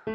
Hey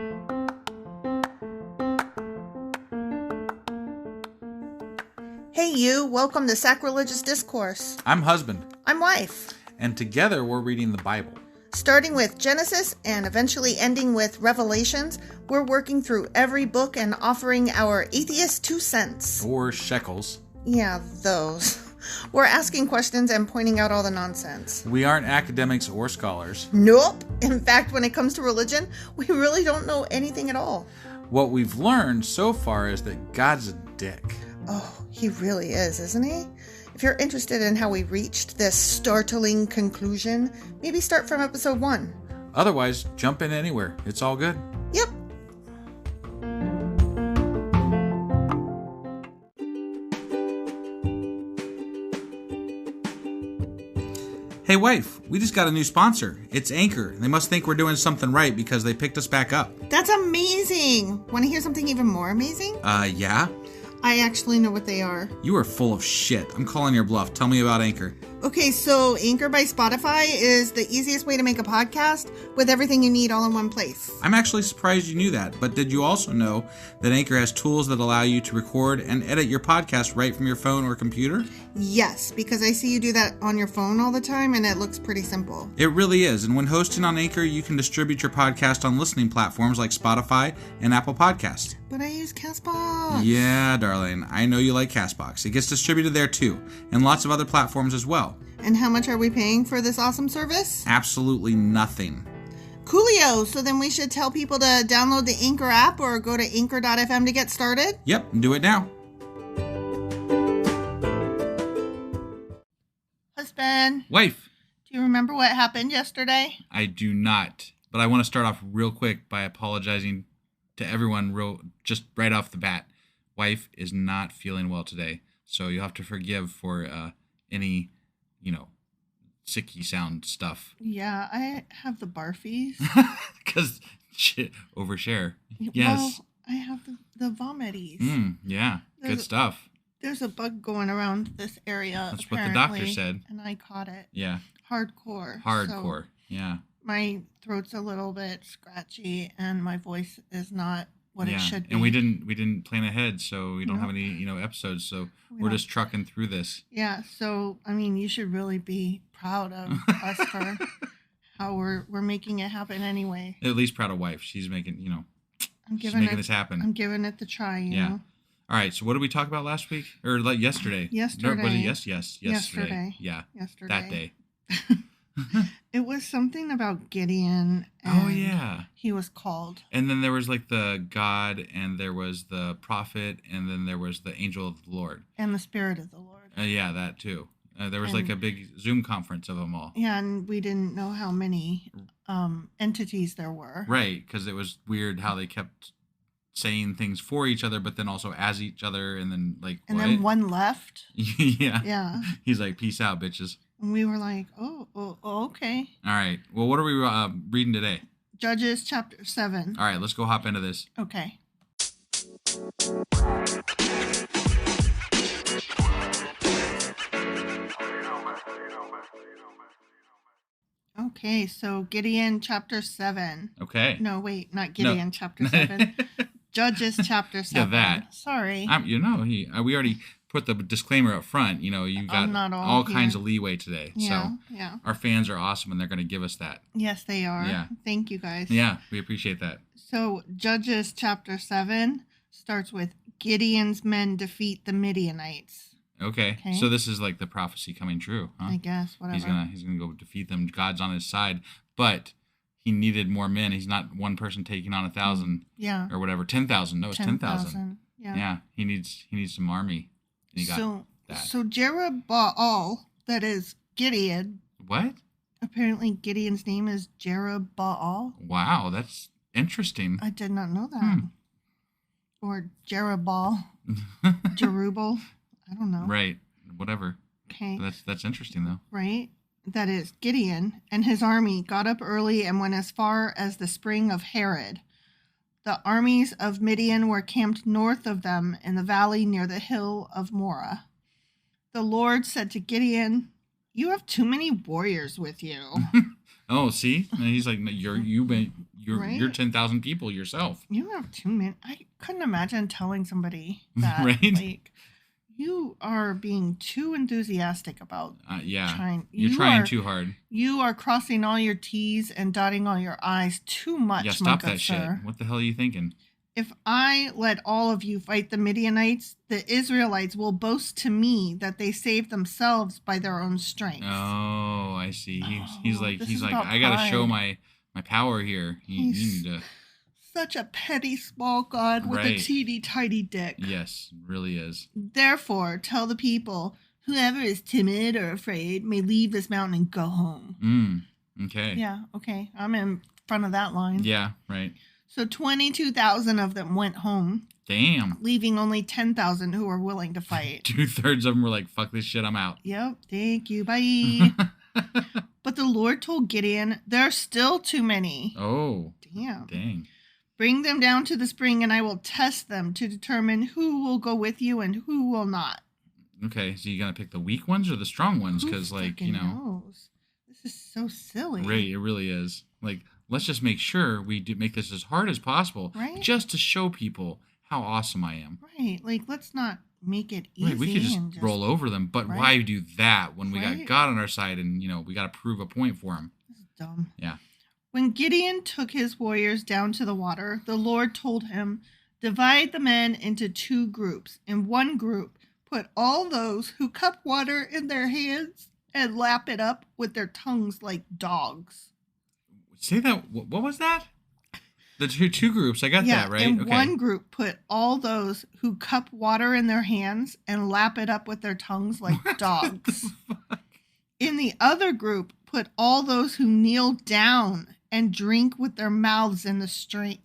you, welcome to Sacrilegious Discourse. I'm husband. I'm wife. And together we're reading the Bible. Starting with Genesis and eventually ending with Revelations, we're working through every book and offering our atheist 2 cents. Or shekels. Yeah, those. We're asking questions and pointing out all the nonsense. We aren't academics or scholars. Nope. In fact, when it comes to religion, we really don't know anything at all. What we've learned so far is that God's a dick. Oh, he really is, isn't he? If you're interested in how we reached this startling conclusion, maybe start from episode 1. Otherwise, jump in anywhere. It's all good. Yep. Hey wife, we just got a new sponsor. It's Anchor. They must think we're doing something right because they picked us back up. That's amazing. Want to hear something even more amazing? Yeah? I actually know what they are. You are full of shit. I'm calling your bluff. Tell me about Anchor. Okay, so Anchor by Spotify is the easiest way to make a podcast with everything you need all in one place. I'm actually surprised you knew that, but did you also know that Anchor has tools that allow you to record and edit your podcast right from your phone or computer? Yes, because I see you do that on your phone all the time and it looks pretty simple. It really is, and when hosting on Anchor, you can distribute your podcast on listening platforms like Spotify and Apple Podcasts. But I use CastBox. Yeah, darling, I know you like CastBox. It gets distributed there too, and lots of other platforms as well. And how much are we paying for this awesome service? Absolutely nothing. Coolio! So then we should tell people to download the Anchor app or go to anchor.fm to get started? Yep, do it now. Husband. Wife. Do you remember what happened yesterday? I do not, but I want to start off real quick by apologizing to everyone just right off the bat. Wife is not feeling well today, so you'll have to forgive for any, sicky sound stuff. Yeah, I have the barfies. Because overshare. Yes. Well, I have the vomities. Yeah, good stuff. There's a bug going around this area. That's what the doctor said. And I caught it. Yeah. Hardcore. So yeah. My throat's a little bit scratchy and my voice is not what it should be. And we didn't plan ahead, so we don't have any, episodes, so we're just trucking through this. Yeah, so you should really be proud of us for how we're making it happen anyway. At least proud of wife. She's making, she's making this happen. I'm giving it the try, you know. All right, so what did we talk about last week? Or like yesterday? Yesterday. No, was it yesterday? Yeah. Yesterday. That day. It was something about Gideon. Oh, yeah. He was called. And then there was like the God, and there was the prophet, and then there was the angel of the Lord. And the spirit of the Lord. Yeah, that too. There was like a big Zoom conference of them all. Yeah, and we didn't know how many entities there were. Right, because it was weird how they kept saying things for each other, but then also as each other, and then like and then one left. Yeah. He's like, peace out, bitches. And we were like, oh, okay. All right. Well, what are we reading today? Judges chapter 7. All right, let's go hop into this. Okay. Okay, so Gideon chapter 7. Okay. No, wait, not Gideon chapter 7. Judges chapter 7. Yeah, that. Sorry. We already put the disclaimer up front. You got all kinds of leeway today. Yeah, so our fans are awesome, and they're going to give us that. Yes, they are. Yeah. Thank you, guys. Yeah, we appreciate that. So Judges chapter 7 starts with Gideon's men defeat the Midianites. Okay. So this is like the prophecy coming true, huh? I guess, whatever. He's gonna go defeat them. God's on his side, but he needed more men. He's not one person taking on 1,000. Yeah. Or whatever. 10,000. No, it's 10,000. Yeah. Yeah. He needs some army. And he got that. So Jerubbaal, that is Gideon. What? Apparently Gideon's name is Jerubbaal. Wow, that's interesting. I did not know that. Or Jerubbaal. Jerubal. I don't know. Right. Whatever. Okay. That's interesting though. Right. That is, Gideon and his army got up early and went as far as the spring of Harod. The armies of Midian were camped north of them in the valley near the hill of Morah. The Lord said to Gideon, "You have too many warriors with you." Oh, see? And he's like, you're You're 10,000 people yourself. You have too many. I couldn't imagine telling somebody that. Right? Like, you are being too enthusiastic about trying. You're trying too hard. You are crossing all your T's and dotting all your I's too much. Yeah, stop that shit. What the hell are you thinking? If I let all of you fight the Midianites, the Israelites will boast to me that they saved themselves by their own strength. Oh, I see. He's like, I pride. gotta show my power here. You need to. Such a petty small god with a teeny tiny dick. Yes, really is. Therefore, tell the people, whoever is timid or afraid may leave this mountain and go home. Okay. Yeah, okay. I'm in front of that line. Yeah, right. So 22,000 of them went home. Damn. Leaving only 10,000 who were willing to fight. 2/3 of them were like, fuck this shit, I'm out. Yep, thank you, bye. But the Lord told Gideon, there are still too many. Oh. Damn. Dang. Bring them down to the spring and I will test them to determine who will go with you and who will not. Okay, so you gotta pick the weak ones or the strong ones? Because, like, you know. Knows? This is so silly. Right, it really is. Like, let's just make sure we do make this as hard as possible. Right. Just to show people how awesome I am. Right. Like, let's not make it easy. Right, we could just roll over them. But why do that when we got God on our side and, you know, we got to prove a point for him? This is dumb. Yeah. When Gideon took his warriors down to the water, the Lord told him, divide the men into 2 groups. In one group, put all those who cup water in their hands and lap it up with their tongues like dogs. Say that. What was that? The two groups. I got that, right? In one group, put all those who cup water in their hands and lap it up with their tongues like dogs. In the other group, put all those who kneel down and drink with their mouths in the stream.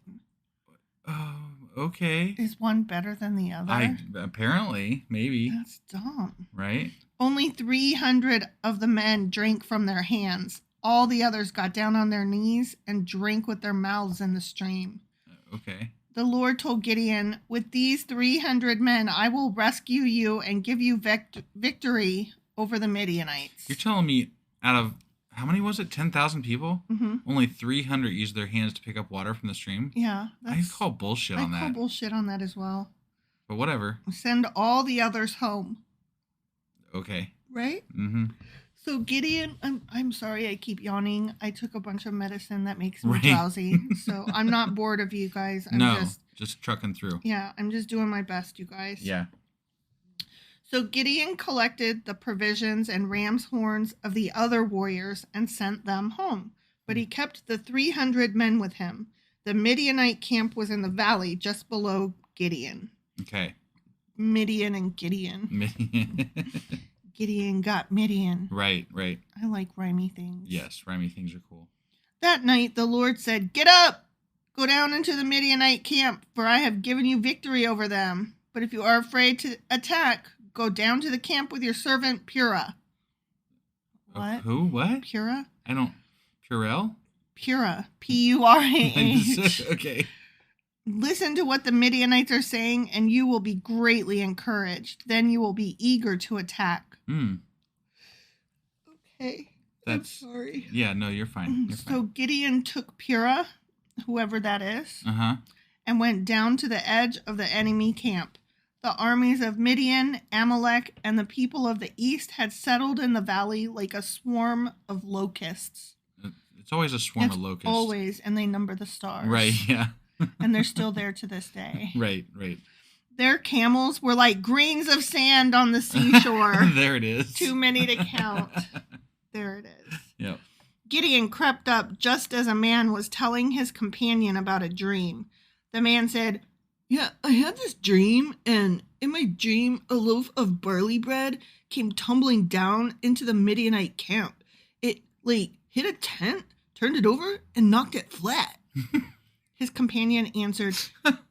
Oh, okay. Is one better than the other? Apparently, maybe. That's dumb. Right? Only 300 of the men drank from their hands. All the others got down on their knees and drank with their mouths in the stream. Okay. The Lord told Gideon, with these 300 men, I will rescue you and give you victory over the Midianites. You're telling me out of, how many was it? 10,000 people? Mm-hmm. Only 300 used their hands to pick up water from the stream? Yeah. I call bullshit on that. I call bullshit on that as well. But whatever. Send all the others home. Okay. Right? Mm-hmm. So Gideon, I'm sorry I keep yawning. I took a bunch of medicine that makes me drowsy. So I'm not bored of you guys. I'm just trucking through. Yeah, I'm just doing my best, you guys. Yeah. So Gideon collected the provisions and ram's horns of the other warriors and sent them home. But he kept the 300 men with him. The Midianite camp was in the valley just below Gideon. Okay. Midian and Gideon. Gideon got Midian. Right. I like rhymey things. Yes, rhymey things are cool. That night the Lord said, get up! Go down into the Midianite camp, for I have given you victory over them. But if you are afraid to attack, go down to the camp with your servant Purah. What? Who? What? Purah? I don't... Purell? Purah. P-U-R-A-H. Okay. Listen to what the Midianites are saying, and you will be greatly encouraged. Then you will be eager to attack. Okay. I'm sorry. Yeah, no, you're fine. So Gideon took Purah, whoever that is, and went down to the edge of the enemy camp. The armies of Midian, Amalek, and the people of the east had settled in the valley like a swarm of locusts. It's always a swarm of locusts. Always, and they number the stars. Right, yeah. And they're still there to this day. Right. Their camels were like grains of sand on the seashore. There it is. Too many to count. There it is. Yep. Gideon crept up just as a man was telling his companion about a dream. The man said, yeah, I had this dream, and in my dream, a loaf of barley bread came tumbling down into the Midianite camp. It, hit a tent, turned it over, and knocked it flat. His companion answered,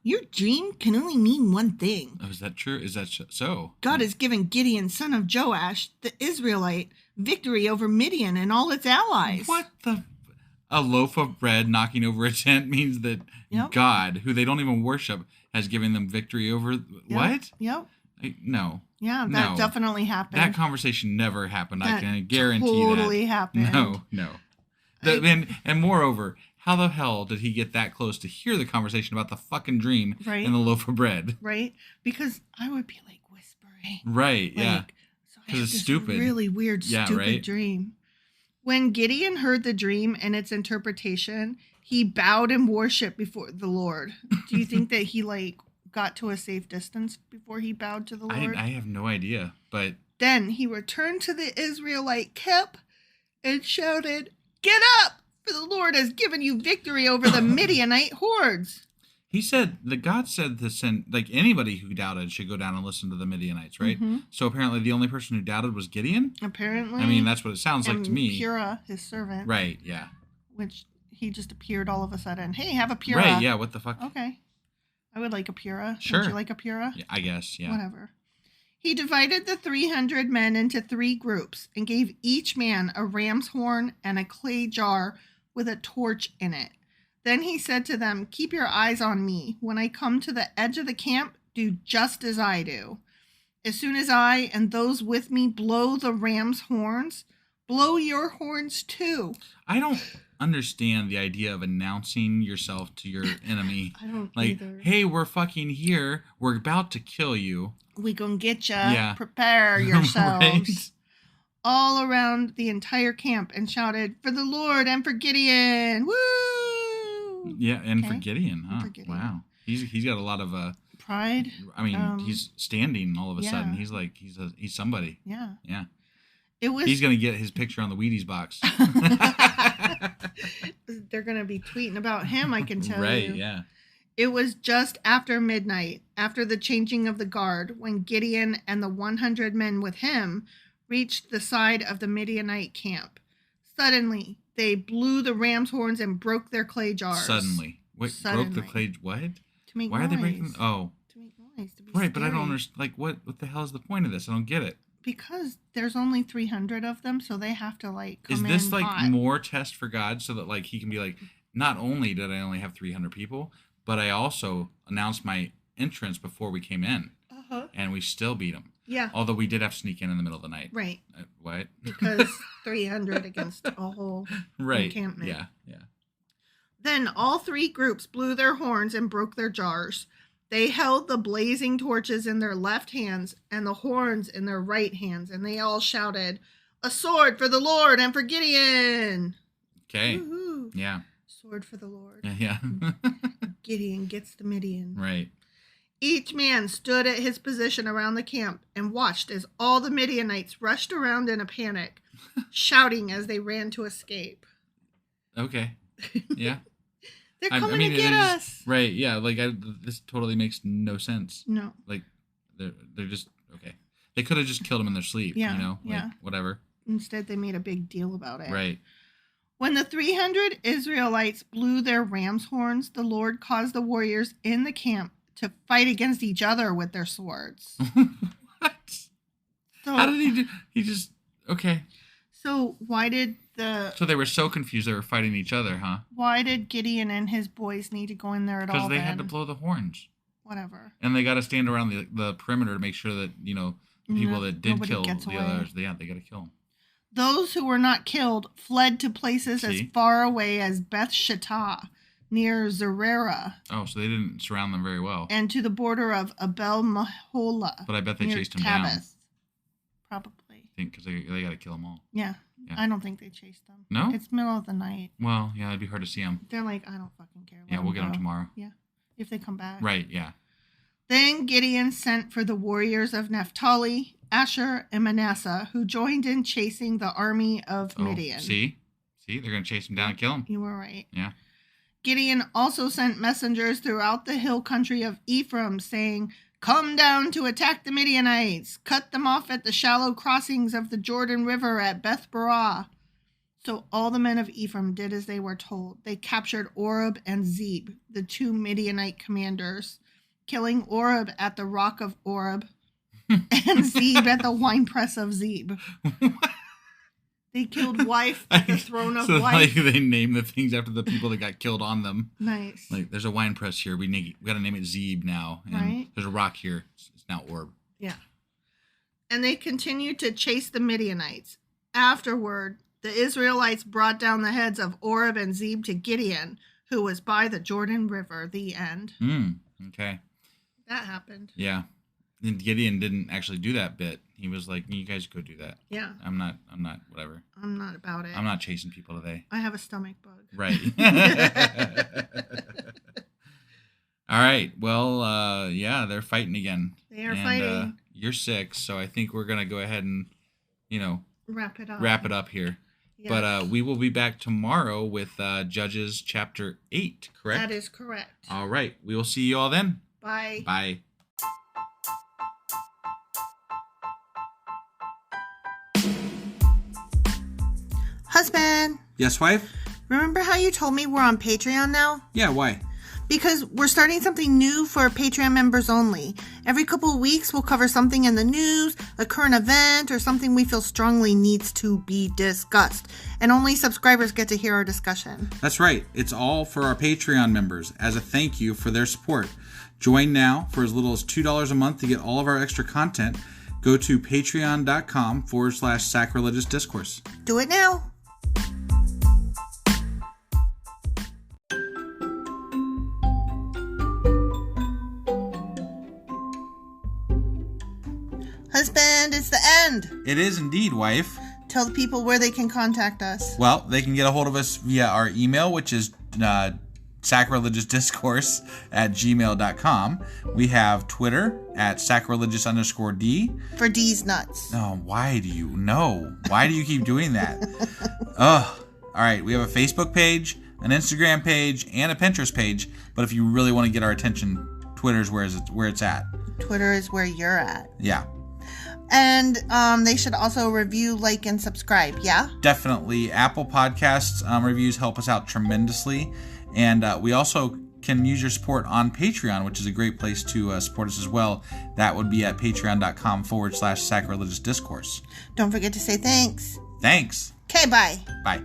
your dream can only mean one thing. Oh, is that true? Is that so? God has given Gideon, son of Joash, the Israelite, victory over Midian and all its allies. What the... A loaf of bread knocking over a tent means that God, who they don't even worship, has given them victory over... What? Yep. No. Yeah, that definitely happened. That conversation never happened. I can guarantee totally happened. No. And moreover, how the hell did he get that close to hear the conversation about the fucking dream Right. and the loaf of bread? Right? Because I would be like whispering. Right, yeah. So I Because had it's this stupid. really weird, Yeah, stupid right? dream. When Gideon heard the dream and its interpretation, he bowed and worshipped before the Lord. Do you think that he got to a safe distance before he bowed to the Lord? I have no idea, but Then he returned to the Israelite camp and shouted, "Get up, for the Lord has given you victory over the Midianite hordes." he said that God said to send, like, anybody who doubted should go down and listen to the Midianites, right? Mm-hmm. So apparently the only person who doubted was Gideon? Apparently. I mean, that's what it sounds like to me. Purah, his servant. Right, yeah. Which he just appeared all of a sudden. Hey, have a Purah. Right, yeah, what the fuck? Okay. I would like a Purah. Sure. Would you like a Purah? Yeah, I guess, yeah. Whatever. He divided the 300 men into 3 groups and gave each man a ram's horn and a clay jar with a torch in it. Then he said to them, "Keep your eyes on me. When I come to the edge of the camp, do just as I do. As soon as I and those with me blow the ram's horns, blow your horns too." I don't understand the idea of announcing yourself to your enemy. I don't like, either. hey, we're fucking here. We're about to kill you. We gonna get ya. Yeah. Prepare yourselves. Right? All around the entire camp and shouted, "For the Lord and for Gideon." Woo! Yeah, and Okay. for Gideon, huh? For Gideon. Wow. He's got a lot of Pride. I mean, he's standing all of a yeah. sudden. He's like he's somebody. Yeah. Yeah. It was. He's gonna get his picture on the Wheaties box. They're gonna be tweeting about him, I can tell you. Right, yeah. It was just after midnight, after the changing of the guard, when Gideon and the 100 men with him reached the side of the Midianite camp. Suddenly, they blew the ram's horns and broke their clay jars. Suddenly. Wait, broke the clay what? To make Why noise. are they breaking? Oh. To make noise. To be Right, but I don't scary. understand. Like, what the hell is the point of this? I don't get it. Because there's only 300 of them, so they have to come Is this in hot. more test for God so that he can be like, not only did I only have 300 people, but I also announced my entrance before we came in, and we still beat them. Yeah. Although we did have to sneak in the middle of the night. Right. What? Because 300 against a whole right. encampment. Yeah. Then all 3 groups blew their horns and broke their jars. They held the blazing torches in their left hands and the horns in their right hands, and they all shouted, "A sword for the Lord and for Gideon!" Okay. Woo-hoo. Yeah. Sword for the Lord. Yeah. Gideon gets the Midian. Right. Each man stood at his position around the camp and watched as all the Midianites rushed around in a panic, shouting as they ran to escape. Okay. Yeah. They're coming to get us. Right. Yeah. This totally makes no sense. No. They're just okay. They could have just killed him in their sleep. Yeah, You know. yeah. Whatever. Instead, they made a big deal about it. Right. When the 300 Israelites blew their ram's horns, the Lord caused the warriors in the camp to fight against each other with their swords. What? So, How did he do? He just okay. So why did So they were so confused they were fighting each other, huh? Why did Gideon and his boys need to go in there at all? Because they had to blow the horns. Whatever. And they got to stand around the perimeter to make sure that the people that did kill the others. Yeah, they got to kill them. Those who were not killed fled to places as far away as Beth Shittah, near Zerera. Oh, so they didn't surround them very well. And to the border of Abel Mahola. But I bet they chased them down. Probably. I think because they got to kill them all. Yeah. I don't think they chased them. No? It's middle of the night. Well, yeah, it'd be hard to see them. They're like, I don't fucking care. Yeah, we'll get them tomorrow. Yeah. If they come back. Right, yeah. Then Gideon sent for the warriors of Naphtali, Asher, and Manasseh, who joined in chasing the army of Midian. See? They're going to chase them down and kill them. You were right. Yeah. Gideon also sent messengers throughout the hill country of Ephraim, saying, "Come down to attack the Midianites. Cut them off at the shallow crossings of the Jordan River at Beth Barah." So all the men of Ephraim did as they were told. They captured Oreb and Zeb, the 2 Midianite commanders, killing Oreb at the rock of Oreb and Zeb at the winepress of Zeb. They killed wife at the throne of wife. So they name the things after the people that got killed on them. Nice. There's a wine press here. We got to name it Zeb now. And right. There's a rock here. It's now Orb. Yeah. And they continued to chase the Midianites. Afterward, The Israelites brought down the heads of Oreb and Zeb to Gideon, who was by the Jordan River. The end. Okay. That happened. Yeah. And Gideon didn't actually do that bit. He was like, you guys go do that. Yeah. I'm not, whatever. I'm not about it. I'm not chasing people today. I have a stomach bug. Right. All right. Well, yeah, they're fighting again. They are fighting. You're 6, so I think we're going to go ahead and, wrap it up here. Yes. But we will be back tomorrow with Judges chapter 8, correct? That is correct. All right. We will see you all then. Bye. Bye. Husband, Yes, wife? remember how you told me we're on Patreon now? Yeah, why? Because we're starting something new for Patreon members only. Every couple of weeks, we'll cover something in the news, a current event, or something we feel strongly needs to be discussed. And only subscribers get to hear our discussion. That's right. It's all for our Patreon members as a thank you for their support. Join now for as little as $2 a month to get all of our extra content. Go to patreon.com/sacrilegious discourse. Do it now. Husband, it's the end. It is indeed, wife. Tell the people where they can contact us. Well, they can get a hold of us via our email, which is sacrilegiousdiscourse@gmail.com. We have Twitter at sacrilegious_D. For D's nuts. Oh, why do you know? Why do you keep doing that? Ugh. All right, we have a Facebook page, an Instagram page, and a Pinterest page. But if you really want to get our attention, Twitter's where it's at. Twitter is where you're at. Yeah. And they should also review, like, and subscribe, yeah? Definitely. Apple Podcasts reviews help us out tremendously. And we also can use your support on Patreon, which is a great place to support us as well. That would be at patreon.com/sacrilegious discourse. Don't forget to say thanks. Thanks. Okay, bye. Bye.